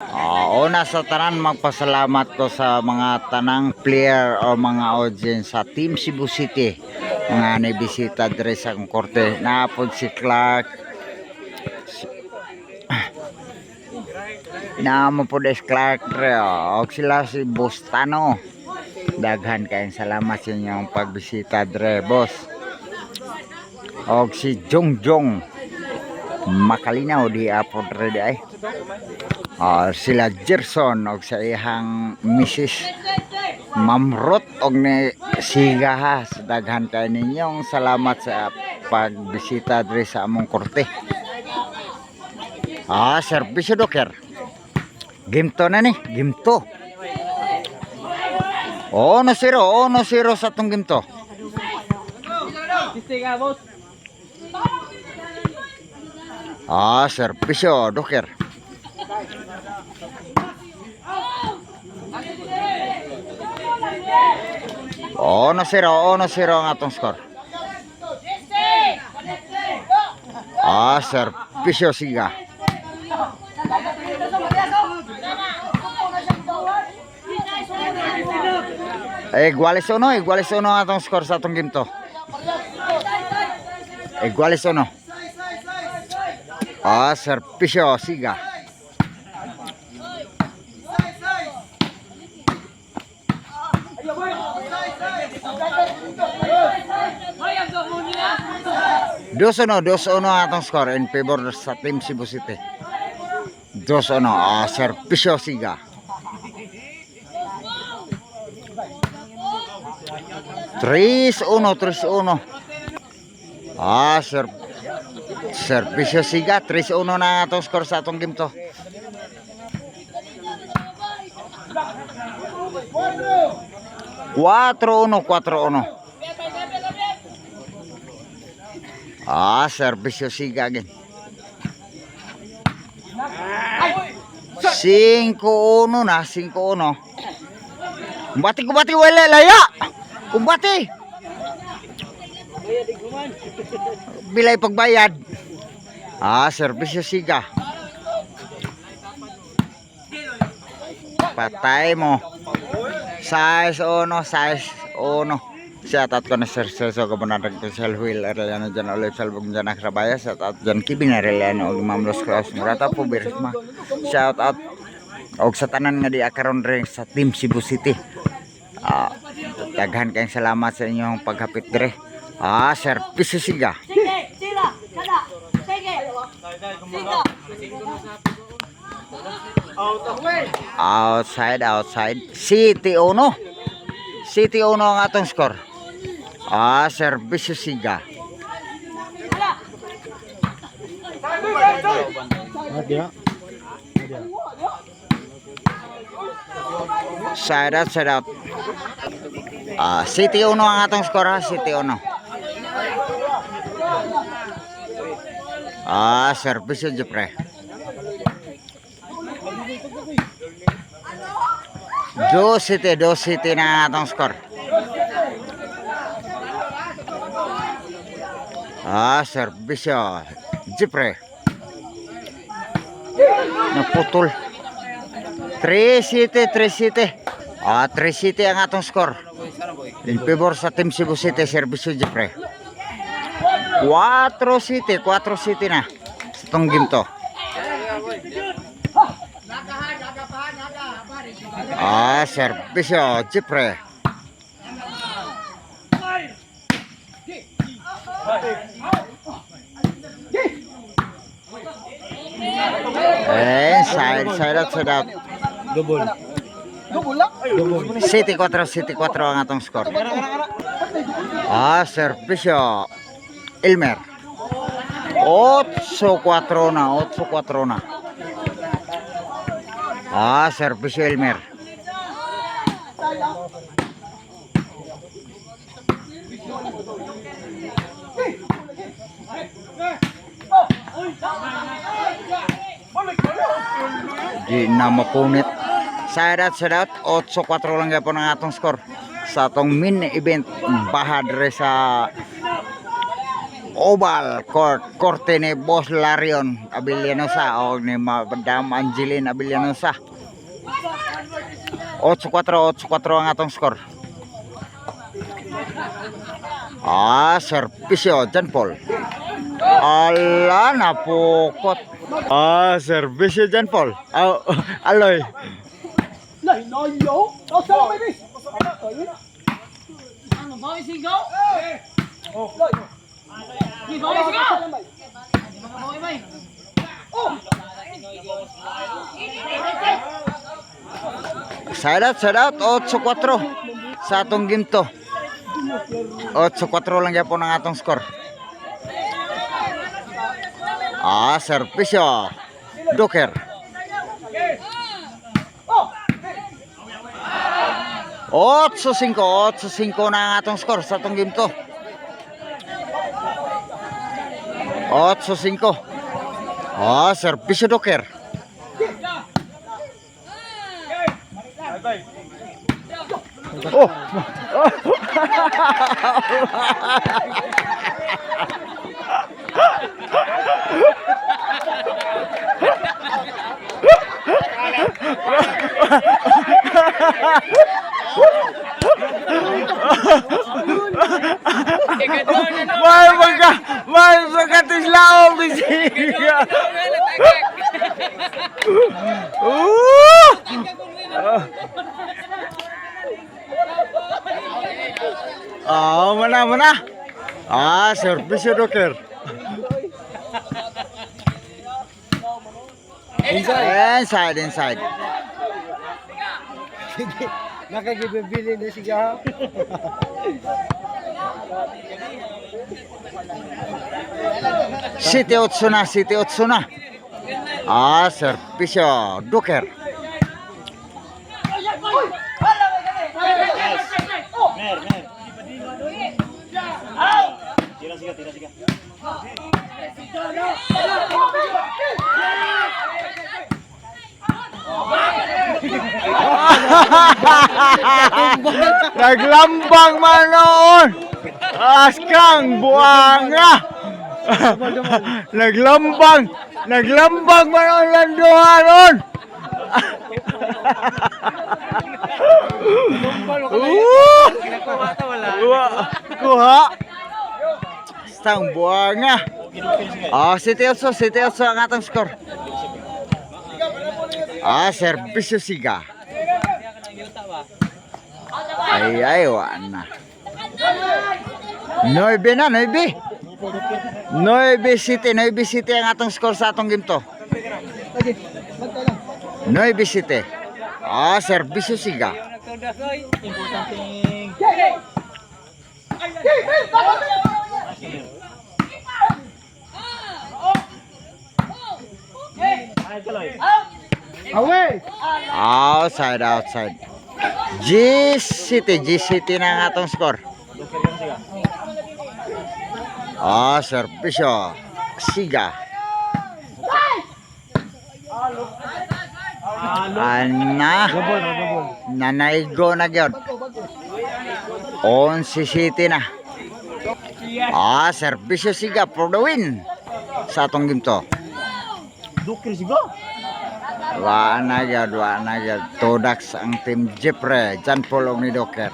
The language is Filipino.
Una sa tanan, magpasalamat ko sa mga tanang player o mga audience sa Team Cebu City. Mga nibisita dire sa akong korte. Naapod si Clark. Naamo po des Clark dire. O sila si Bostano. Daghan kayong salamat sa inyong pagbisita dire, boss. O si Jongjong Makalinaw di apod dire ay. Sila Gerson og sa ihang Mrs. Mamrot og ni Siga ha. Daghan kay ninyong salamat sa pagbisita diri sa among korte. Serbisyo doker. Game to na ni, game to. 1-0 sa tong game to. Serbisyo doker. 1-0 ang atong score. Serbisyo Siga. Iguales uno ang atong score sa atong game to. Iguales uno. Serbisyo Siga. Dos uno ang atong score in favor sa Team Cebu City. 2-1. Serbisyo Siga. Tres uno. Serbisyo Siga. 3-1 na atong score sa atong game to. Cuatro uno. Serbisyo Siga again. 5-1 na. Kumbati wala laya. Kumbati. Bilay pagbayad. Serbisyo Siga. Patay mo. 6-1. Shout out ko na Sir Ceso Gabonadag to Sel Will Arellano dyan ulit salbog dyan nakrabaya. Shout out dyan Kibing Arellano og Ma'am Los Cross Murata po Birisma. Shout out og sa tanan nga di akaron rin sa Team Cebu City. Daghan kayong salamat sa inyong paghapit dire. Serbisyo Siga. Outside. City 1 ang atong score. Serbisyo Siga. Side out. City 1 ang atong score. City 1. Serbisyo Jepre. 2-City na atong score. Serbisyo Jepre. Naputol. 3-City. 3-City ang atong score. In favor sa Team Cebu City. Serbisyo Jepre. 4-City na sa itong game to. Serbisyo Jepre. Side out. Double. City 4 ang atong score. Serbisyo Elmer. 8-4 na. Serbisyo Elmer. Di na mapunit. Side out. 8-4 lang yapon ang atong score sa atong main event bahad re sa Oval Court, korte ni Boss Larion Abellanosa o ni Madam Angeline Abellanosa. 8-4 ang atong score. Servisyo John Paul. Ala, napukot. Servisyo John Paul. Aloy. Side out, 8-4 sa atong game to. 8-4 lang yapon ang atong score. Servisyo Doker. 8-5 na ang atong score sa atong game to. 8-5. Servisyo Doker. Mahal magkatislaw bisiga. Mana. Servisyo Doker. Inside. Nakagibibili na siya. City 8 na. Servisyo Doker. Tira. Naglambang man noon. Askang buanga. Naglambang man noon landuhan noon. Kuha. Askang buanga. City 8 ang atong score. Servisyo Siga. Ay, wana. 9 City ang atong score sa atong game to. 9 City. Servisyo Siga. Outside. G-City na ang atong score. Servisyo Siga. Nanaigo na gyud. 11 City na. Servisyo Siga for the win sa atong game to. Doker siya. Wa na gyud. Todax ang team Jepre, John Paul og ni Doker.